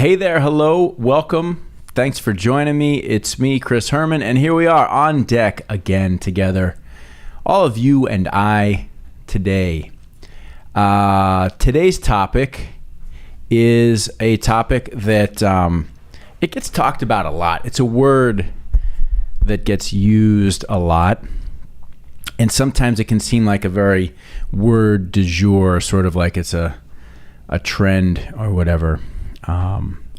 Hey there, hello, welcome. Thanks for joining me. It's me, Chris Herman, and here we are on deck again together. All of you and I today. Today's topic is a topic that it gets talked about a lot. It's a word that gets used a lot, and sometimes it can seem like a very word du jour, sort of like it's a trend or whatever.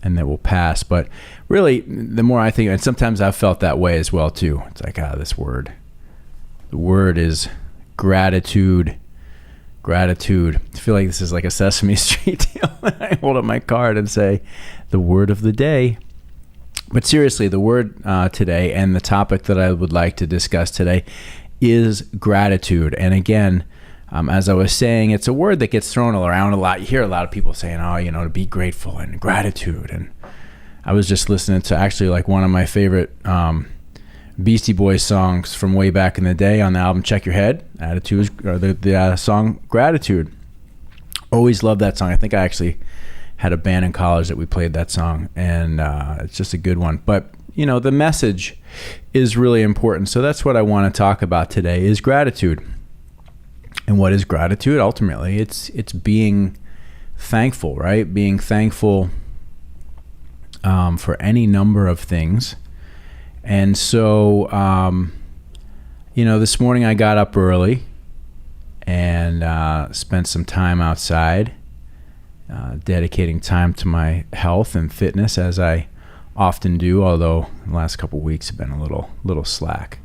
And that will pass. But really, the more I think, and sometimes I've felt that way as well too. It's like, this word. The word is gratitude. Gratitude. I feel like this is like a Sesame Street deal. I hold up my card and say, the word of the day. But seriously, the word today and the topic that I would like to discuss today is gratitude. And again, as I was saying, it's a word that gets thrown around a lot. You hear a lot of people saying, to be grateful and gratitude. And I was just listening to actually like one of my favorite Beastie Boys songs from way back in the day on the album Check Your Head, Attitude, or the song Gratitude. Always loved that song. I think I actually had a band in college that we played that song, and it's just a good one. But, the message is really important. So that's what I want to talk about today is gratitude. And what is gratitude? Ultimately, it's being thankful, right? Being thankful for any number of things. And so, this morning I got up early and spent some time outside, dedicating time to my health and fitness as I often do, although the last couple of weeks have been a little slack.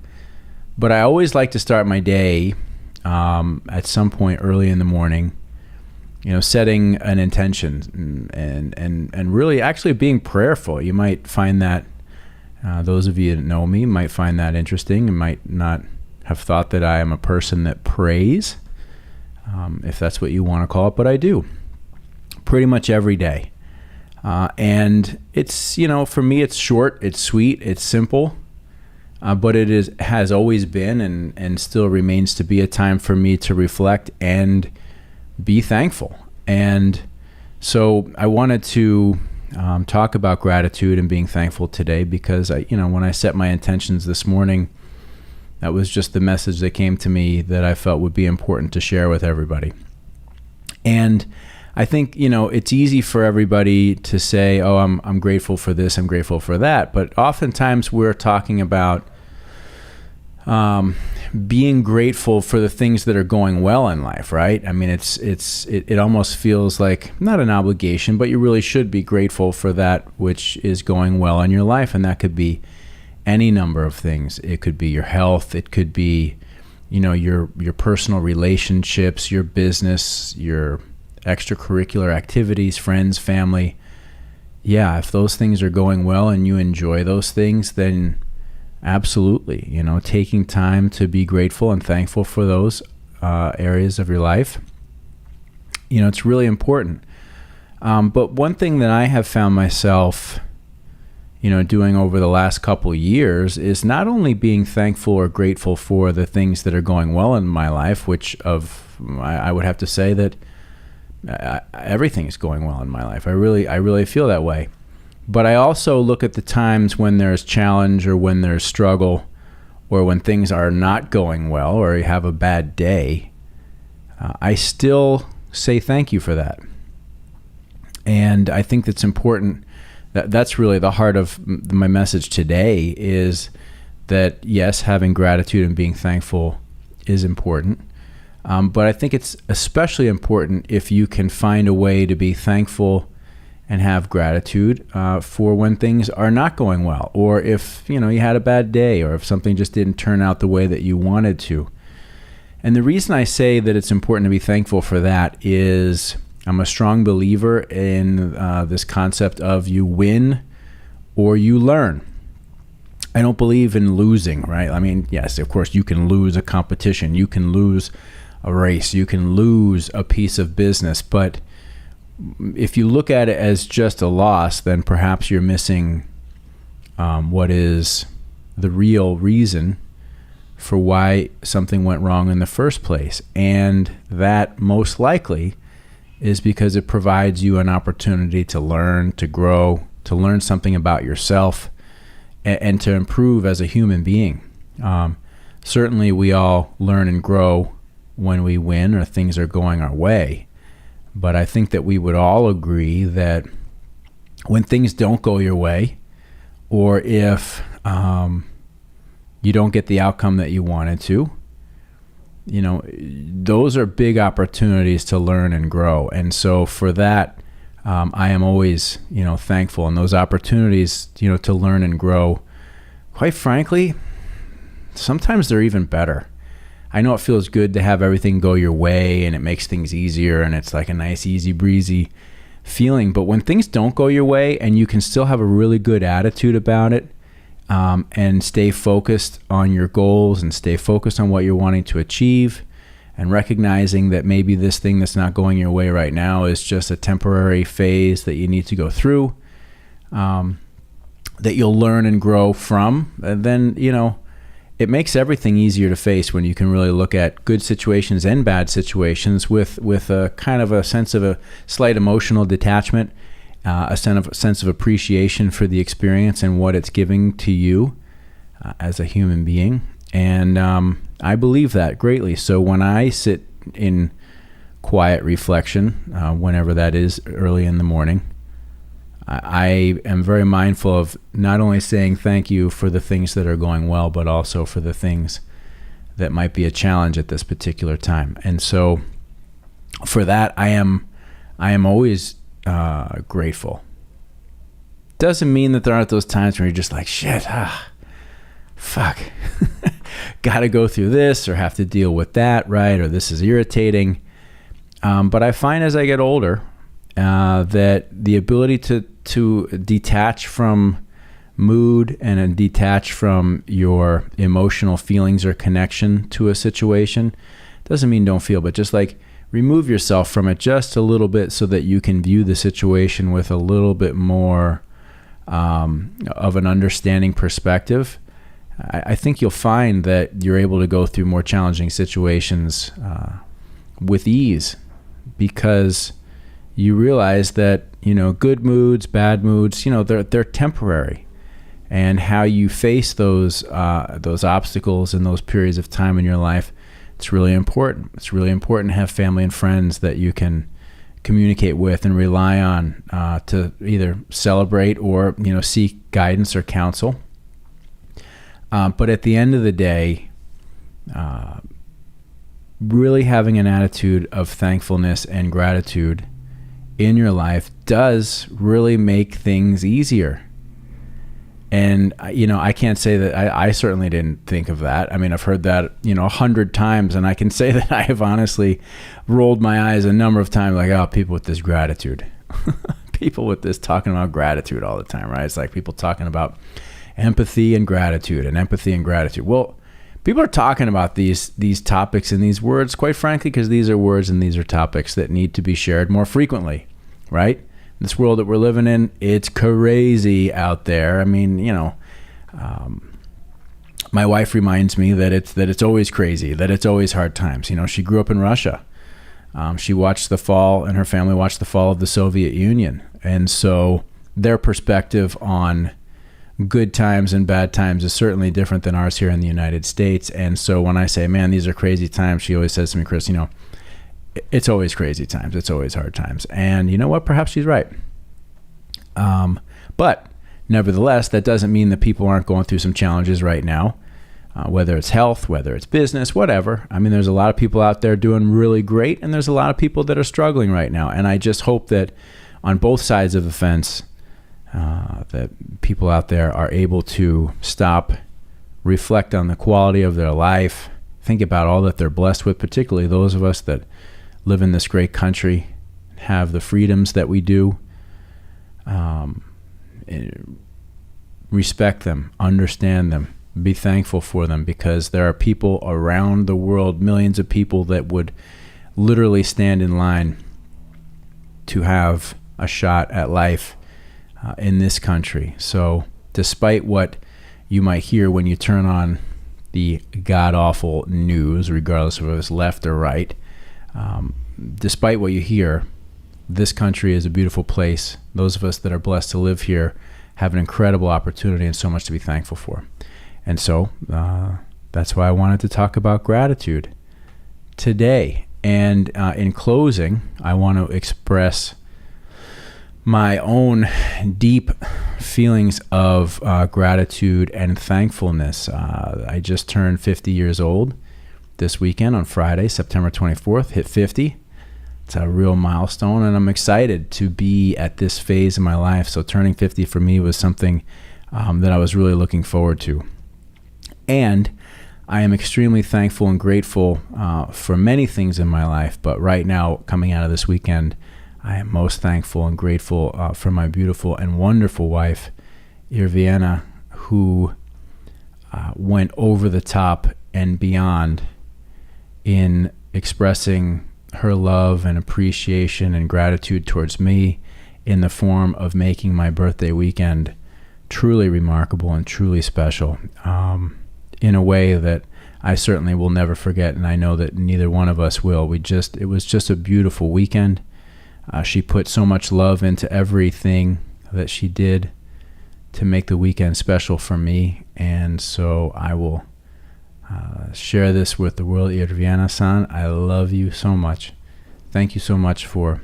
But I always like to start my day at some point early in the morning, setting an intention and really actually being prayerful. You might find that, those of you that know me might find that interesting and might not have thought that I am a person that prays, if that's what you want to call it, but I do pretty much every day. And it's, for me, it's short, it's sweet, it's simple. But it has always been and still remains to be a time for me to reflect and be thankful. And so I wanted to talk about gratitude and being thankful today because when I set my intentions this morning, that was just the message that came to me that I felt would be important to share with everybody. And I think, it's easy for everybody to say, I'm grateful for this, I'm grateful for that. But oftentimes we're talking about being grateful for the things that are going well in life, right? I mean, it almost feels like not an obligation, but you really should be grateful for that which is going well in your life. And that could be any number of things. It could be your health. It could be, your personal relationships, your business, your extracurricular activities, friends, family. Yeah, if those things are going well and you enjoy those things, then absolutely, taking time to be grateful and thankful for those areas of your life, it's really important. But one thing that I have found myself, doing over the last couple of years is not only being thankful or grateful for the things that are going well in my life, which I would have to say that everything is going well in my life. I really feel that way. But I also look at the times when there's challenge or when there's struggle or when things are not going well or you have a bad day. I still say thank you for that. And I think that's important. That's really the heart of my message today is that, yes, having gratitude and being thankful is important. But I think it's especially important if you can find a way to be thankful and have gratitude for when things are not going well, or if you had a bad day, or if something just didn't turn out the way that you wanted to. And the reason I say that it's important to be thankful for that is I'm a strong believer in this concept of you win or you learn. I don't believe in losing, right? I mean, yes, of course, you can lose a competition, you can lose a race, you can lose a piece of business, but if you look at it as just a loss, then perhaps you're missing what is the real reason for why something went wrong in the first place. And that most likely is because it provides you an opportunity to learn, to grow, to learn something about yourself, and to improve as a human being. Certainly we all learn and grow when we win or things are going our way. But I think that we would all agree that when things don't go your way, or if you don't get the outcome that you wanted to, those are big opportunities to learn and grow. And so for that, I am always, thankful. And those opportunities, to learn and grow, quite frankly, sometimes they're even better. I know it feels good to have everything go your way and it makes things easier and it's like a nice, easy breezy feeling. But when things don't go your way and you can still have a really good attitude about it, and stay focused on your goals and stay focused on what you're wanting to achieve, and recognizing that maybe this thing that's not going your way right now is just a temporary phase that you need to go through, that you'll learn and grow from, and then, it makes everything easier to face when you can really look at good situations and bad situations with a kind of a sense of a slight emotional detachment, a sense of appreciation for the experience and what it's giving to you as a human being. And I believe that greatly. So when I sit in quiet reflection, whenever that is, early in the morning, I am very mindful of not only saying thank you for the things that are going well, but also for the things that might be a challenge at this particular time. And so for that, I am always grateful. Doesn't mean that there aren't those times where you're just like, shit, fuck, gotta go through this or have to deal with that, right? Or this is irritating. But I find as I get older, that the ability to detach from mood and detach from your emotional feelings or connection to a situation doesn't mean don't feel, but just like remove yourself from it just a little bit so that you can view the situation with a little bit more of an understanding perspective. I think you'll find that you're able to go through more challenging situations with ease, because you realize that, good moods, bad moods, they're temporary. And how you face those obstacles and those periods of time in your life, it's really important. It's really important to have family and friends that you can communicate with and rely on to either celebrate or, seek guidance or counsel. But at the end of the day, really having an attitude of thankfulness and gratitude in your life does really make things easier. And, I can't say that I certainly didn't think of that. I mean, I've heard that, 100 times, and I can say that I have honestly rolled my eyes a number of times, like, oh, people with this gratitude, people with this talking about gratitude all the time, right? It's like people talking about empathy and gratitude and empathy and gratitude. Well, people are talking about these topics and these words, quite frankly, because these are words and these are topics that need to be shared more frequently, right? This world that we're living in, it's crazy out there. I mean, my wife reminds me that it's always crazy, that it's always hard times. She grew up in Russia. She watched the fall, and her family watched the fall of the Soviet Union. And so their perspective on good times and bad times is certainly different than ours here in the United States. And so when I say, man, these are crazy times, she always says to me, Chris, it's always crazy times. It's always hard times. And you know what? Perhaps she's right. But nevertheless, that doesn't mean that people aren't going through some challenges right now, whether it's health, whether it's business, whatever. I mean, there's a lot of people out there doing really great, and there's a lot of people that are struggling right now. And I just hope that on both sides of the fence, that people out there are able to stop, reflect on the quality of their life, think about all that they're blessed with, particularly those of us that live in this great country, have the freedoms that we do, respect them, understand them, be thankful for them, because there are people around the world, millions of people that would literally stand in line to have a shot at life in this country. So despite what you might hear when you turn on the god-awful news, regardless of if it's left or right, despite what you hear, this country is a beautiful place. Those of us that are blessed to live here have an incredible opportunity and so much to be thankful for. And so that's why I wanted to talk about gratitude today. And in closing, I want to express my own deep feelings of gratitude and thankfulness. I just turned 50 years old this weekend on Friday, September 24th, hit 50. It's a real milestone, and I'm excited to be at this phase in my life. So turning 50 for me was something that I was really looking forward to. And I am extremely thankful and grateful for many things in my life, but right now, coming out of this weekend, I am most thankful and grateful for my beautiful and wonderful wife, Irviana, who went over the top and beyond in expressing her love and appreciation and gratitude towards me in the form of making my birthday weekend truly remarkable and truly special, in a way that I certainly will never forget, and I know that neither one of us will. It was just a beautiful weekend. She put so much love into everything that she did to make the weekend special for me, and so I will share this with the world. Irviana-san, I love you so much. Thank you so much for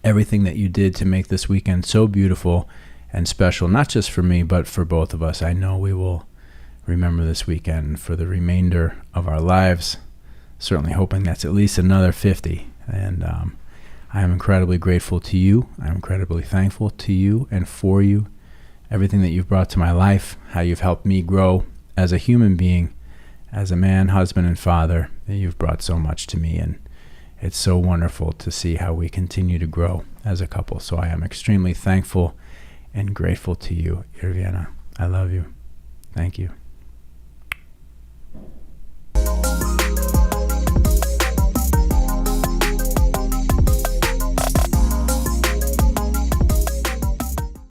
everything that you did to make this weekend so beautiful and special, not just for me, but for both of us. I know we will remember this weekend for the remainder of our lives, certainly hoping that's at least another 50. And I am incredibly grateful to you. I'm incredibly thankful to you and for you, everything that you've brought to my life, how you've helped me grow as a human being, as a man, husband, and father. You've brought so much to me, and it's so wonderful to see how we continue to grow as a couple. So I am extremely thankful and grateful to you, Irviana. I love you. Thank you.